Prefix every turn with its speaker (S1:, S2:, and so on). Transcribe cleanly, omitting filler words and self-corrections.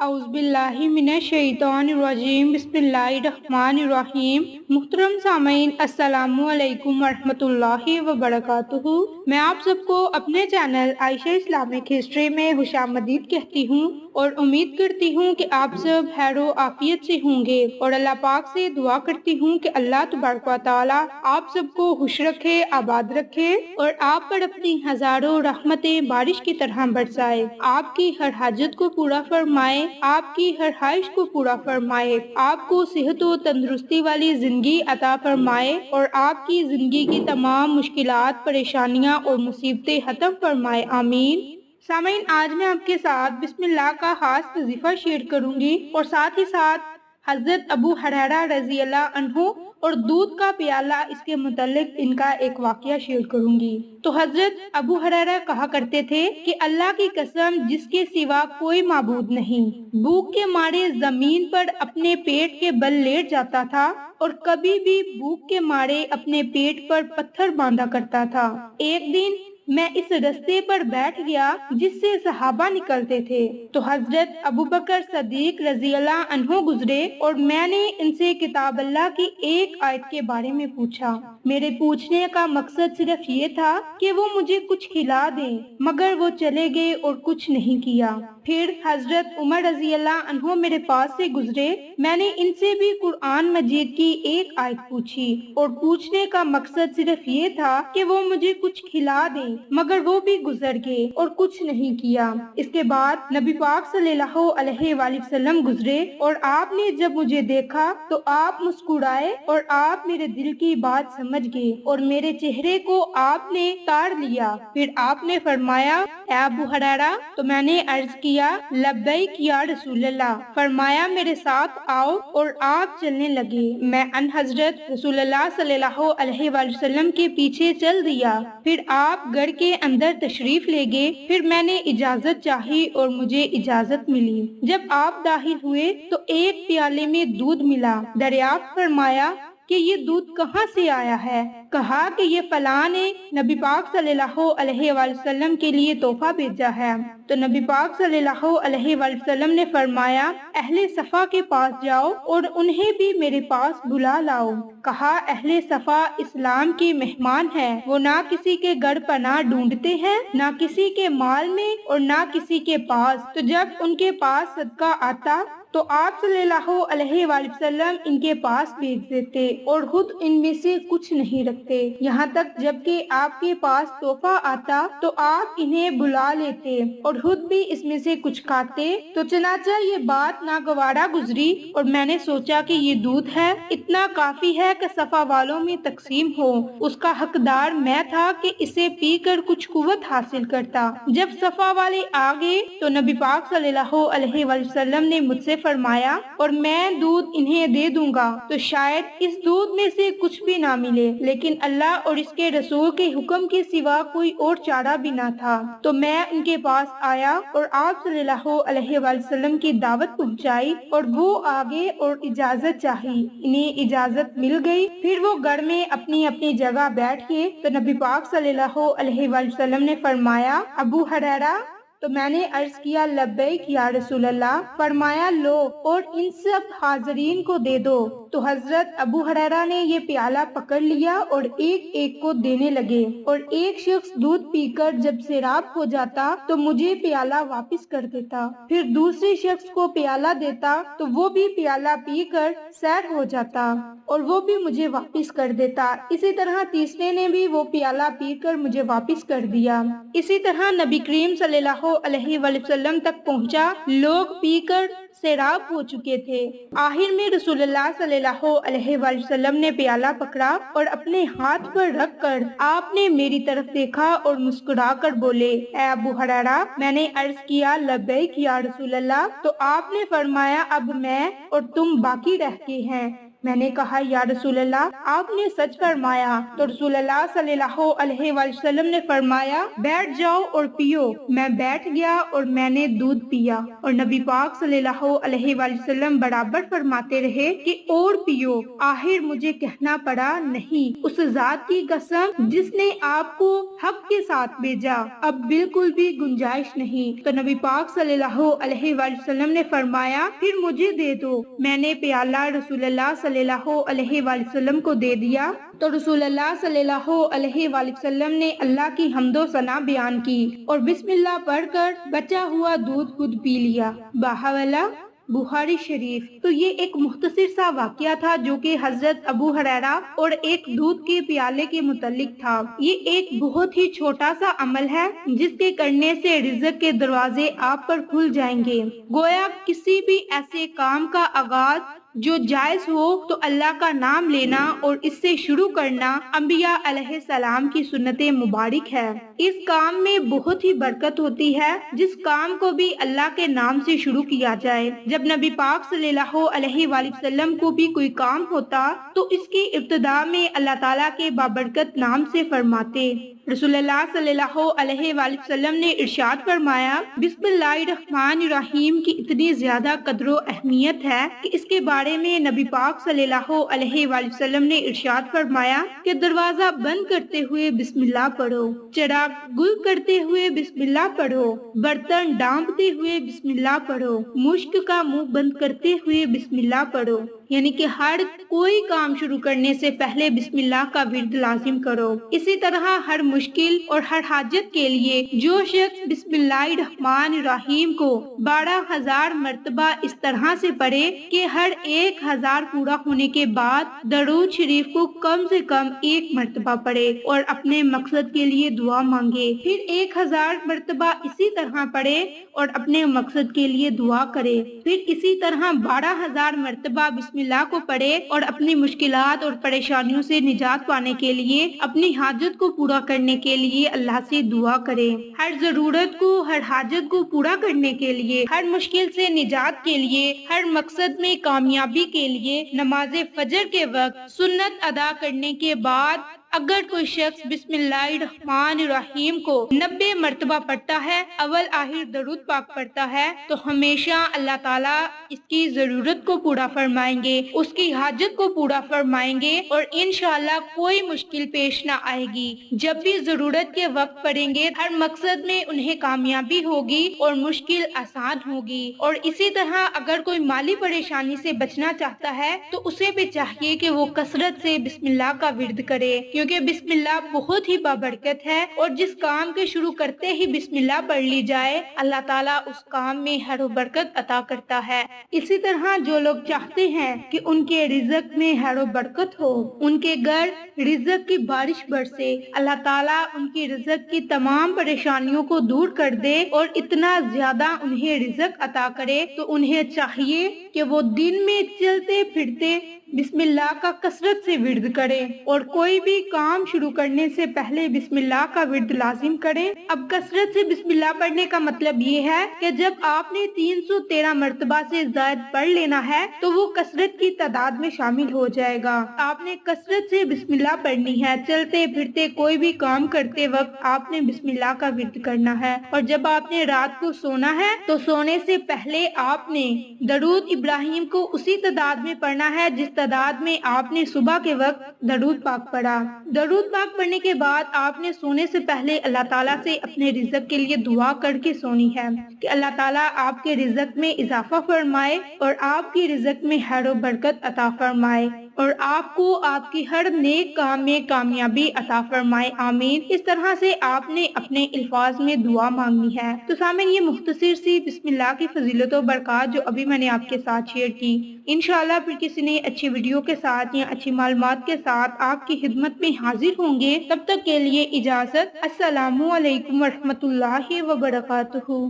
S1: اعوذ باللہ من الشیطان الرجیم بسم اللہ الرحمن الرحیم۔ محترم سامعین، السلام علیکم ورحمۃ اللہ وبرکاتہ۔ میں آپ سب کو اپنے چینل عائشہ اسلامک ہسٹری میں خوش آمدید کہتی ہوں اور امید کرتی ہوں کہ آپ سب خیر و عافیت سے ہوں گے، اور اللہ پاک سے دعا کرتی ہوں کہ اللہ تبارک و تعالی آپ سب کو خوش رکھے، آباد رکھے اور آپ پر اپنی ہزاروں رحمتیں بارش کی طرح برسائے، آپ کی ہر حاجت کو پورا فرمائے، آپ کی ہر خواہش کو پورا فرمائے، آپ کو صحت و تندرستی والی زندگی عطا فرمائے اور آپ کی زندگی کی تمام مشکلات، پریشانیاں اور مصیبتیں ختم فرمائے، آمین۔ سامعین، آج میں آپ کے ساتھ بسم اللہ کا خاص وظیفہ شیئر کروں گی اور ساتھ ہی ساتھ حضرت ابو ہریرہ رضی اللہ عنہ اور دودھ کا پیالہ، اس کے متعلق ان کا ایک واقعہ شیئر کروں گی۔ تو حضرت ابو ہریرہ کہا کرتے تھے کہ اللہ کی قسم جس کے سوا کوئی معبود نہیں، بھوک کے مارے زمین پر اپنے پیٹ کے بل لیٹ جاتا تھا اور کبھی بھی بھوک کے مارے اپنے پیٹ پر پتھر باندھا کرتا تھا۔ ایک دن میں اس رستے پر بیٹھ گیا جس سے صحابہ نکلتے تھے، تو حضرت ابوبکر صدیق رضی اللہ عنہ گزرے اور میں نے ان سے کتاب اللہ کی ایک آیت کے بارے میں پوچھا۔ میرے پوچھنے کا مقصد صرف یہ تھا کہ وہ مجھے کچھ کھلا دیں، مگر وہ چلے گئے اور کچھ نہیں کیا۔ پھر حضرت عمر رضی اللہ عنہ میرے پاس سے گزرے، میں نے ان سے بھی قرآن مجید کی ایک آیت پوچھی اور پوچھنے کا مقصد صرف یہ تھا کہ وہ مجھے کچھ کھلا دیں، مگر وہ بھی گزر گئے اور کچھ نہیں کیا۔ اس کے بعد نبی پاک صلی اللہ علیہ وآلہ وسلم گزرے اور آپ نے جب مجھے دیکھا تو آپ مسکرائے اور آپ میرے دل کی بات سمجھ گئے اور میرے چہرے کو آپ نے تار لیا۔ پھر آپ نے فرمایا، اے ابو ہریرہ، تو میں نے عرض کیا، لبیک یا رسول اللہ۔ فرمایا، میرے ساتھ آؤ، اور آپ چلنے لگے۔ میں ان حضرت رسول اللہ صلی اللہ علیہ وآلہ وسلم کے پیچھے چل دیا۔ پھر آپ گھر کے اندر تشریف لے گئے۔ پھر میں نے اجازت چاہی اور مجھے اجازت ملی۔ جب آپ داخل ہوئے تو ایک پیالے میں دودھ ملا۔ دریافت فرمایا کہ یہ دودھ کہاں سے آیا ہے؟ کہا کہ یہ فلاں نے نبی پاک صلی اللہ علیہ وآلہ وسلم کے لیے تحفہ بھیجا ہے۔ تو نبی پاک صلی اللہ علیہ وآلہ وسلم نے فرمایا، اہل صفا کے پاس جاؤ اور انہیں بھی میرے پاس بلا لاؤ۔ کہا، اہل صفا اسلام کے مہمان ہیں، وہ نہ کسی کے گھر پناہ ڈھونڈتے ہیں، نہ کسی کے مال میں اور نہ کسی کے پاس۔ تو جب ان کے پاس صدقہ آتا تو آپ صلی اللہ علیہ وآلہ وسلم ان کے پاس بھیج دیتے اور خود ان میں سے کچھ نہیں رکھتے، یہاں تک جب کہ آپ کے پاس تحفہ آتا تو آپ انہیں بلا لیتے اور خود بھی اس میں سے کچھ کھاتے۔ تو چنانچہ یہ بات ناگوارا گزری اور میں نے سوچا کہ یہ دودھ ہے، اتنا کافی ہے کہ صفا والوں میں تقسیم ہو۔ اس کا حقدار میں تھا کہ اسے پی کر کچھ قوت حاصل کرتا۔ جب صفا والے آ گئے تو نبی پاک صلی اللہ علیہ وآلہ وسلم نے مجھ سے فرمایا، اور میں دودھ انہیں دے دوں گا تو شاید اس دودھ میں سے کچھ بھی نہ ملے، لیکن اللہ اور اس کے رسول کے حکم کے سوا کوئی اور چارہ بھی نہ تھا۔ تو میں ان کے پاس آیا اور آپ صلی اللہ علیہ وآلہ وسلم کی دعوت پہنچائی اور وہ آگے اور اجازت چاہی، انہیں اجازت مل گئی۔ پھر وہ گھر میں اپنی اپنی جگہ بیٹھ گئے تو نبی پاک صلی اللہ علیہ وآلہ وسلم نے فرمایا، ابو ہریرہ؟ تو میں نے عرض کیا، لبیک یا رسول اللہ۔ فرمایا، لو اور ان سب حاضرین کو دے دو۔ تو حضرت ابو ہریرہ نے یہ پیالہ پکڑ لیا اور ایک ایک کو دینے لگے، اور ایک شخص دودھ پی کر جب سیراب ہو جاتا تو مجھے پیالہ واپس کر دیتا، پھر دوسرے شخص کو پیالہ دیتا تو وہ بھی پیالہ پی کر سیر ہو جاتا اور وہ بھی مجھے واپس کر دیتا، اسی طرح تیسرے نے بھی وہ پیالہ پی کر مجھے واپس کر دیا۔ اسی طرح نبی کریم صلی اللہ علیہ وآلہ وسلم تک پہنچا، لوگ پی کر سیراب ہو چکے تھے۔ آخر میں رسول اللہ صلی اللہ علیہ وآلہ وسلم نے پیالہ پکڑا اور اپنے ہاتھ پر رکھ کر آپ نے میری طرف دیکھا اور مسکرا کر بولے، اے ابو ہریرہ؟ میں نے عرض کیا، لبیک یا رسول اللہ۔ تو آپ نے فرمایا، اب میں اور تم باقی رہ گئے ہیں۔ میں نے کہا یا رسول اللہ آپ نے سچ فرمایا۔ تو رسول اللہ صلی اللہ علیہ وآلہ وسلم نے فرمایا بیٹھ جاؤ اور پیو۔ میں بیٹھ گیا اور میں نے دودھ پیا، اور نبی پاک صلی اللہ علیہ وآلہ وسلم برابر فرماتے رہے کہ اور پیو۔ آخر مجھے کہنا پڑا نہیں، اس ذات کی قسم جس نے آپ کو حق کے ساتھ بھیجا، اب بالکل بھی گنجائش نہیں۔ تو نبی پاک صلی اللہ علیہ وآلہ وسلم نے فرمایا پھر مجھے دے دو۔ میں نے پیالہ رسول اللہ صلی اللہ علیہ وآلہ وسلم کو دے دیا تو رسول اللہ صلی اللہ علیہ وآلہ وسلم نے اللہ کی حمد و ثنا بیان کی اور بسم اللہ پڑھ کر بچا ہوا دودھ خود پی لیا۔ باحوالہ بخاری شریف۔ تو یہ ایک مختصر سا واقعہ تھا جو کہ حضرت ابو ہریرہ اور ایک دودھ کے پیالے کے متعلق تھا۔ یہ ایک بہت ہی چھوٹا سا عمل ہے جس کے کرنے سے رزق کے دروازے آپ پر کھل جائیں گے۔ گویا کسی بھی ایسے کام کا آغاز جو جائز ہو تو اللہ کا نام لینا اور اس سے شروع کرنا انبیاء علیہ السلام کی سنت مبارک ہے۔ اس کام میں بہت ہی برکت ہوتی ہے جس کام کو بھی اللہ کے نام سے شروع کیا جائے۔ جب نبی پاک صلی اللہ علیہ وآلہ وسلم کو بھی کوئی کام ہوتا تو اس کی ابتدا میں اللہ تعالیٰ کے بابرکت نام سے فرماتے۔ رسول اللہ صلی اللہ علیہ وآلہ وسلم نے ارشاد فرمایا بسم اللہ الرحمن الرحیم کی اتنی زیادہ قدر و اہمیت ہے کہ اس کے بارے میں نبی پاک صلی اللہ علیہ وآلہ وسلم نے ارشاد فرمایا کہ دروازہ بند کرتے ہوئے بسم اللہ پڑھو، چراغ گل کرتے ہوئے بسم اللہ پڑھو، برتن ڈانپتے ہوئے بسم اللہ پڑھو، مشک کا منہ بند کرتے ہوئے بسم اللہ پڑھو۔ یعنی کہ ہر کوئی کام شروع کرنے سے پہلے بسم اللہ کا ورد لازم کرو۔ اسی طرح ہر مشکل اور ہر حاجت کے لیے جو شخص بسم اللہ الرحمن الرحیم کو 12,000 مرتبہ اس طرح سے پڑھے کہ ہر 1,000 پورا ہونے کے بعد درود شریف کو کم سے کم 1 مرتبہ پڑھے اور اپنے مقصد کے لیے دعا مانگے، پھر 1,000 مرتبہ اسی طرح پڑھے اور اپنے مقصد کے لیے دعا کرے، پھر اسی طرح 12,000 مرتبہ بسم اللہ کو پڑھے اور اپنی مشکلات اور پریشانیوں سے نجات پانے کے لیے، اپنی حاجت کو پورا کرنے کے لیے اللہ سے دعا کرے۔ ہر ضرورت کو، ہر حاجت کو پورا کرنے کے لیے، ہر مشکل سے نجات کے لیے، ہر مقصد میں کامیابی کے لیے نماز فجر کے وقت سنت ادا کرنے کے بعد اگر کوئی شخص بسم اللہ الرحمن الرحیم کو 90 مرتبہ پڑھتا ہے، اول آخر درود پاک پڑھتا ہے، تو ہمیشہ اللہ تعالیٰ اس کی ضرورت کو پورا فرمائیں گے، اس کی حاجت کو پورا فرمائیں گے اور انشاءاللہ کوئی مشکل پیش نہ آئے گی۔ جب بھی ضرورت کے وقت پڑھیں گے ہر مقصد میں انہیں کامیابی ہوگی اور مشکل آسان ہوگی۔ اور اسی طرح اگر کوئی مالی پریشانی سے بچنا چاہتا ہے تو اسے بھی چاہیے کہ وہ کثرت سے بسم اللہ کا ورد کرے، کیونکہ بسم اللہ بہت ہی بابرکت ہے اور جس کام کے شروع کرتے ہی بسم اللہ پڑھ لی جائے اللہ تعالیٰ اس کام میں ہر برکت عطا کرتا ہے۔ اسی طرح جو لوگ چاہتے ہیں کہ ان کے رزق میں ہر برکت ہو، ان کے گھر رزق کی بارش برسے، اللہ تعالیٰ ان کی رزق کی تمام پریشانیوں کو دور کر دے اور اتنا زیادہ انہیں رزق عطا کرے، تو انہیں چاہیے کہ وہ دن میں چلتے پھرتے بسم اللہ کا کثرت سے ورد کرے اور کوئی بھی کام شروع کرنے سے پہلے بسم اللہ کا ورد لازم کرے۔ اب کثرت سے بسم اللہ پڑھنے کا مطلب یہ ہے کہ جب آپ نے 313 مرتبہ سے زائد پڑھ لینا ہے تو وہ کثرت کی تعداد میں شامل ہو جائے گا۔ آپ نے کثرت سے بسم اللہ پڑھنی ہے، چلتے پھرتے کوئی بھی کام کرتے وقت آپ نے بسم اللہ کا ورد کرنا ہے۔ اور جب آپ نے رات کو سونا ہے تو سونے سے پہلے آپ نے درود ابراہیم کو اسی تعداد میں پڑھنا ہے جس تعداد میں آپ نے صبح کے وقت درود پاک پڑھا۔ درود پاک پڑھنے کے بعد آپ نے سونے سے پہلے اللہ تعالیٰ سے اپنے رزق کے لیے دعا کر کے سونی ہے کہ اللہ تعالیٰ آپ کے رزق میں اضافہ فرمائے اور آپ کی رزق میں خیر و برکت عطا فرمائے اور آپ کو آپ کی ہر نیک کام میں کامیابی عطا فرمائے، آمین۔ اس طرح سے آپ نے اپنے الفاظ میں دعا مانگنی ہے۔ تو سامعین، یہ مختصر سی بسم اللہ کی فضیلت و برکات جو ابھی میں نے آپ کے ساتھ شیئر کی، انشاءاللہ پھر کسی نے اچھی ویڈیو کے ساتھ یا اچھی معلومات کے ساتھ آپ کی خدمت میں حاضر ہوں گے۔ تب تک کے لیے اجازت، السلام علیکم ورحمۃ اللہ وبرکاتہ۔